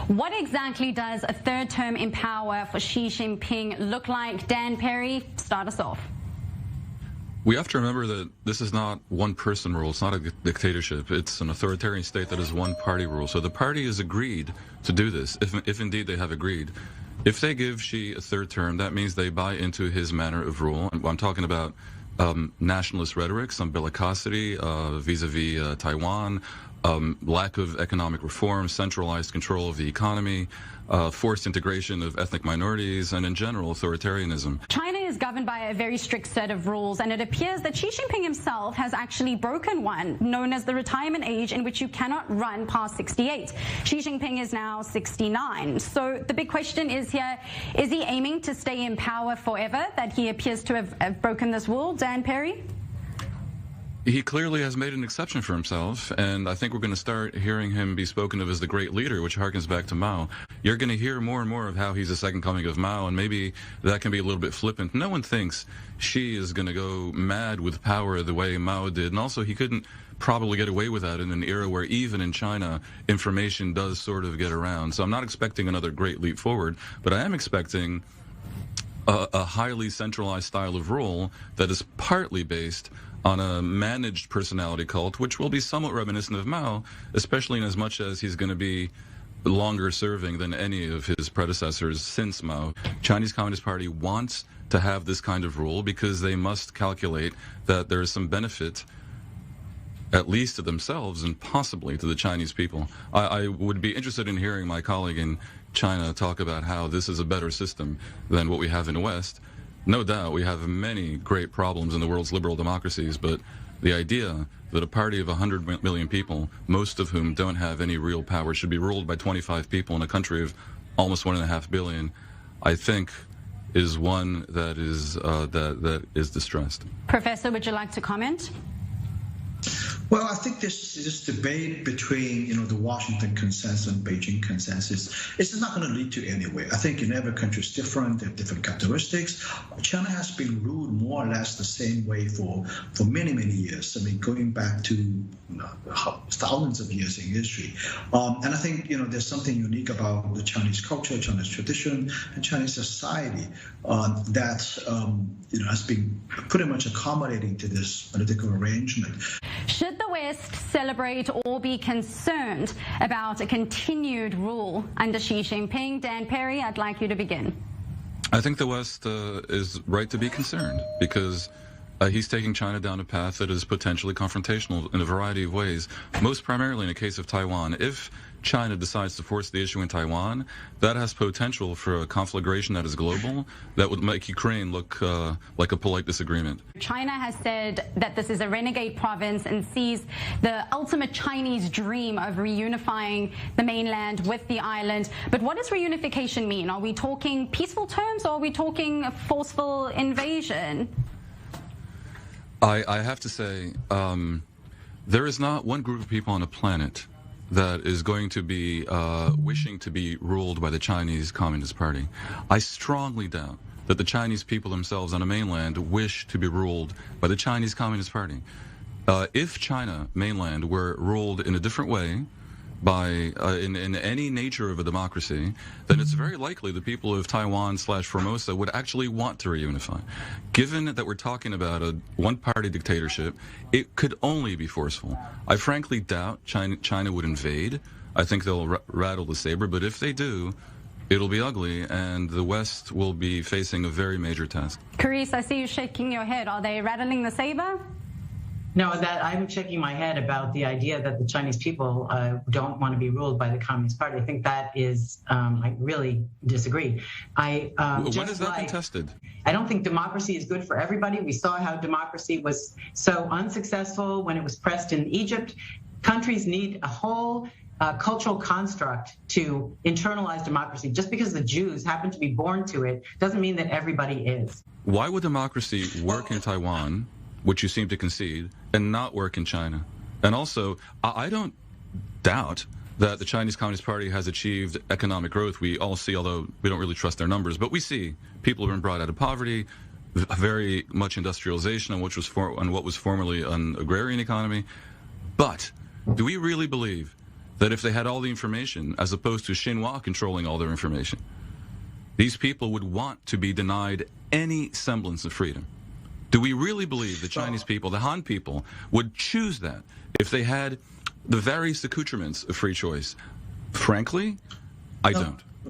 What exactly does a third term in power for Xi Jinping look like? Dan Perry, start us off. We have to remember that this is not one-person rule. It's not a dictatorship. It's an authoritarian state that is one-party rule. So the party has agreed to do this, if indeed they have agreed. If they give Xi a third term, that means they buy into his manner of rule. I'm talking about nationalist rhetoric, some bellicosity vis-a-vis Taiwan, lack of economic reform, centralized control of the economy, forced integration of ethnic minorities, and in general, authoritarianism. China is governed by a very strict set of rules, and it appears that Xi Jinping himself has actually broken one, known as the retirement age, in which you cannot run past 68. Xi Jinping is now 69. So the big question is here, is he aiming to stay in power forever, that he appears to have broken this rule? Dan Perry? He clearly has made an exception for himself, and I think we're going to start hearing him be spoken of as the great leader, which harkens back to Mao. You're going to hear more and more of how he's the second coming of Mao, and maybe that can be a little bit flippant. No one thinks Xi is going to go mad with power the way Mao did, and also he couldn't probably get away with that in an era where even in China, information does sort of get around. So I'm not expecting another great leap forward, but I am expecting a highly centralized style of rule that is partly based on a managed personality cult, which will be somewhat reminiscent of Mao, especially in as much as he's going to be longer serving than any of his predecessors since Mao. Chinese Communist Party wants to have this kind of rule because they must calculate that there is some benefit, at least to themselves and possibly to the Chinese people. I would be interested in hearing my colleague in China talk about how this is a better system than what we have in the West. No doubt we have many great problems in the world's liberal democracies, but the idea that a party of 100 million people, most of whom don't have any real power, should be ruled by 25 people in a country of almost 1.5 billion, I think is one that is distressed. Professor, would you like to comment? Well, I think this debate between, the Washington consensus and Beijing consensus is not going to lead to anywhere. I think in every country is different. They have different characteristics. China has been ruled more or less the same way for many, many years. I mean, going back to thousands of years in history. And I think, there's something unique about the Chinese culture, Chinese tradition, and Chinese society that, has been pretty much accommodating to this political arrangement. Should the West celebrate or be concerned about a continued rule under Xi Jinping? Dan Perry, I'd like you to begin. I think the West is right to be concerned because he's taking China down a path that is potentially confrontational in a variety of ways, most primarily in the case of Taiwan. If China decides to force the issue in Taiwan, that has potential for a conflagration that is global that would make Ukraine look like a polite disagreement. China has said that this is a renegade province and sees the ultimate Chinese dream of reunifying the mainland with the island. But what does reunification mean? Are we talking peaceful terms or are we talking a forceful invasion? I have to say, there is not one group of people on the planet that is going to be wishing to be ruled by the Chinese Communist Party. I strongly doubt that the Chinese people themselves on the mainland wish to be ruled by the Chinese Communist Party. If China mainland were ruled in a different way, by in any nature of a democracy, then it's very likely the people of Taiwan/Formosa would actually want to reunify. Given that we're talking about a one-party dictatorship, it could only be forceful. I frankly doubt China would invade. I think they'll rattle the saber, but if they do, it'll be ugly, and the West will be facing a very major task. Carice, I see you shaking your head. Are they rattling the saber? No, that I'm shaking my head about the idea that the Chinese people don't want to be ruled by the Communist Party. I think that is, I really disagree. When is that contested? I don't think democracy is good for everybody. We saw how democracy was so unsuccessful when it was pressed in Egypt. Countries need a whole cultural construct to internalize democracy. Just because the Jews happen to be born to it doesn't mean that everybody is. Why would democracy work in Taiwan, which you seem to concede, and not work in China? And also, I don't doubt that the Chinese Communist Party has achieved economic growth. We all see, although we don't really trust their numbers, but we see people have been brought out of poverty, very much industrialization on what was formerly an agrarian economy. But do we really believe that if they had all the information, as opposed to Xinhua controlling all their information, these people would want to be denied any semblance of freedom? Do we really believe the Chinese people, the Han people, would choose that if they had the various accoutrements of free choice? Frankly, I don't.